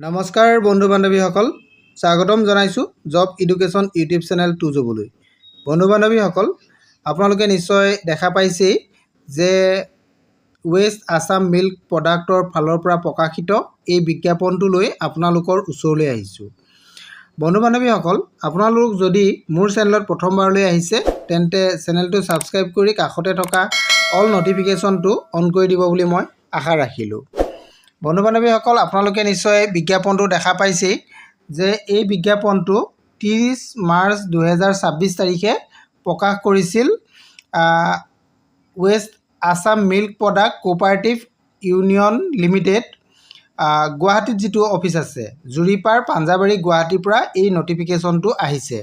নমস্কাৰ বন্ধু বান্ধৱীসকল, স্বাগতম জনাইছোঁ job education YouTube channel to জবলৈ। বন্ধু বান্ধৱীসকল, আপোনালোকে নিশ্চয় দেখা পাইছেই যে ৱেষ্ট আছাম মিল্ক প্ৰডাক্টৰ ফালৰ পৰা প্ৰকাশিত এই বিজ্ঞাপনটো লৈ আপোনালোকৰ ওচৰলৈ আহিছোঁ। বন্ধু বান্ধৱীসকল, আপোনালোক যদি মোৰ চেনেলত প্ৰথমবাৰলৈ আহিছে তেন্তে চেনেলটো ছাবস্ক্ৰাইব কৰি কাষতে থকা অল নটিফিকেশ্যনটো অন কৰি দিব বুলি মই আশা ৰাখিলোঁ। বন্ধু বান্ধৱীসকল, আপোনালোকে নিশ্চয় বিজ্ঞাপনটো দেখা পাইছেই যে এই বিজ্ঞাপনটো 30 মাৰ্চ 2026 তাৰিখে প্ৰকাশ কৰিছিল west Assam milk product cooperative union limited গুৱাহাটীত যিটো অফিচ আছে জুৰিপাৰ পাঞ্জাবাৰী গুৱাহাটীৰ পৰা এই নটিফিকেশ্যনটো আহিছে।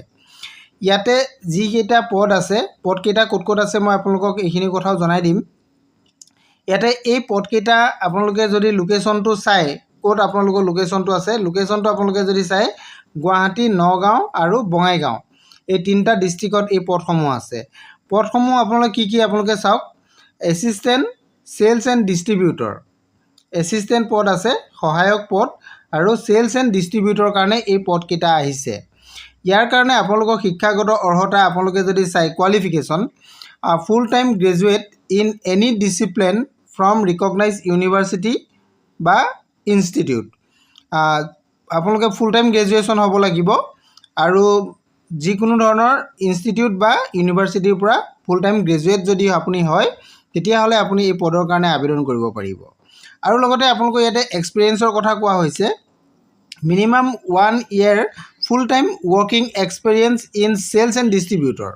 ইয়াতে যিকেইটা পদ আছে, পদকেইটা ক'ত ক'ত আছে মই আপোনালোকক এইখিনি কথাও জনাই দিম। ইয়াতে এই পদকেইটা আপোনালোকে যদি লোকেশ্যনটো চাই, ক'ত আপোনালোকৰ লোকেশ্যনটো আছে, লোকেশ্যনটো আপোনালোকে যদি চাই গুৱাহাটী, নগাঁও আৰু বঙাইগাঁও, এই তিনিটা ডিষ্ট্ৰিক্টত এই পদসমূহ আছে। পদসমূহ আপোনালোকে কি আপোনালোকে চাওক। Assistant sales and distributor, assistant পদ আছে, সহায়ক পদ আৰু চেলছ এণ্ড ডিষ্ট্ৰিবিউটৰ কাৰণে এই পদকেইটা আহিছে। ইয়াৰ কাৰণে আপোনালোকৰ শিক্ষাগত অৰ্হতা আপোনালোকে যদি চাই qualification, full time graduate in any discipline from recognise university বা ইনষ্টিটিউট। আপোনালোকে ফুল টাইম গ্ৰেজুৱেশ্যন হ'ব লাগিব আৰু যিকোনো ধৰণৰ ইনষ্টিটিউট বা ইউনিভাৰ্চিটিৰ পৰা ফুল টাইম গ্ৰেজুৱেট যদি আপুনি হয় তেতিয়াহ'লে আপুনি এই পদৰ কাৰণে আবেদন কৰিব পাৰিব। আৰু লগতে আপোনালোকৰ ইয়াতে এক্সপিৰিয়েঞ্চৰ কথা কোৱা হৈছে। Minimum 1 year full time working experience in sales and distributor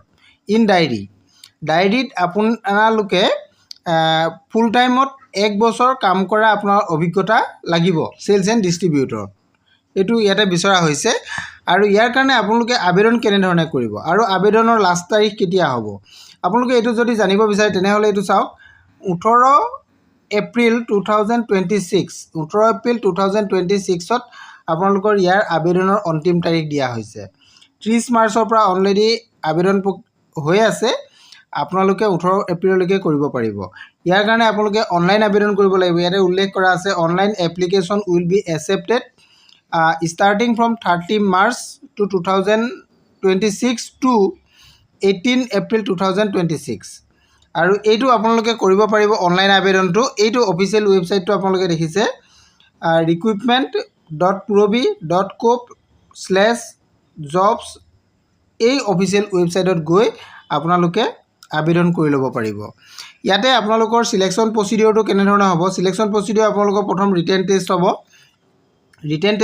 in ডায়েৰীত আপোনালোকে ফুল টাইমত 1 বছৰ কাম কৰা আপোনাৰ অভিজ্ঞতা লাগিব চেলছ এণ্ড ডিষ্ট্ৰিবিউটৰ, এইটো ইয়াতে বিচৰা হৈছে। আৰু ইয়াৰ কাৰণে আপোনালোকে আবেদন কেনেধৰণে কৰিব আৰু আবেদনৰ লাষ্ট তাৰিখ কেতিয়া হ'ব আপোনালোকে এইটো যদি জানিব বিচাৰে তেনেহ'লে এইটো চাওক। 18 এপ্ৰিল 2026, 18 এপ্ৰিল 2026ত আপোনালোকৰ ইয়াৰ আবেদনৰ অন্তিম তাৰিখ দিয়া হৈছে। 30 মাৰ্চৰ পৰা অলৰেডি আবেদন হৈ আছে, আপোনালোকে 18 এপ্ৰিললৈকে কৰিব পাৰিব। ইয়াৰ কাৰণে আপোনালোকে অনলাইন আবেদন কৰিব লাগিব। ইয়াতে উল্লেখ কৰা আছে online application will be accepted starting from 30 March 2026 to 18 April 2026। আৰু এইটো আপোনালোকে কৰিব পাৰিব অনলাইন আবেদনটো। এইটো অফিচিয়েল ৱেবছাইটটো আপোনালোকে দেখিছে recruitment.purobi.coop/jobs, এই অফিচিয়েল ৱেবছাইটত গৈ আপোনালোকে আবেদন কৰি ল'ব পাৰিব। ইয়াতে আপোনালোকৰ চিলেকশ্যন প্ৰচিডিঅ'ৰটো কেনেধৰণে হ'ব। চিলেকশ্যন প্ৰচিডিঅ'ৰ আপোনালোকৰ প্ৰথম ৰিটেন টেষ্ট হ'ব। ৰিটেন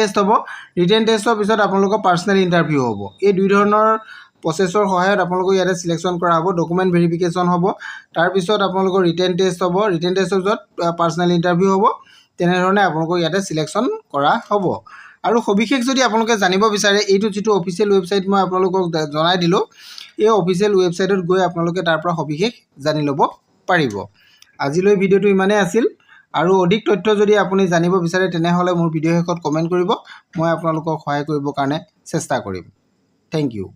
টেষ্টৰ পিছত আপোনালোকৰ পাৰ্চনেল ইণ্টাৰভিউ হ'ব। এই দুই ধৰণৰ প্ৰচেছৰ সহায়ত আপোনালোকক ইয়াতে চিলেকশ্যন কৰা হ'ব। ডকুমেণ্ট ভেৰিফিকেশ্যন হ'ব, তাৰপিছত আপোনালোকৰ ৰিটেন টেষ্ট হ'ব, ৰিটেন টেষ্টৰ পিছত পাৰ্চনেল ইণ্টাৰভিউ হ'ব। তেনেধৰণে আপোনালোকক ইয়াতে চিলেকশ্যন কৰা হ'ব। আৰু সবিশেষ যদি আপোনালোকে জানিব বিচাৰে, এইটো যিটো অফিচিয়েল ৱেবছাইট মই আপোনালোকক জনাই দিলোঁ, এই অফিচিয়েল ৱেবছাইটত গৈ আপোনালোকে তাৰ পৰা সবিশেষ জানি ল'ব পাৰিব। আজিলৈ ভিডিঅ'টো ইমানেই আছিল। আৰু অধিক তথ্য যদি আপুনি জানিব বিচাৰে তেনেহ'লে মোৰ ভিডিঅ' শেষত কমেণ্ট কৰিব, মই আপোনালোকক সহায় কৰিবৰ কাৰণে চেষ্টা কৰিম। Thank U.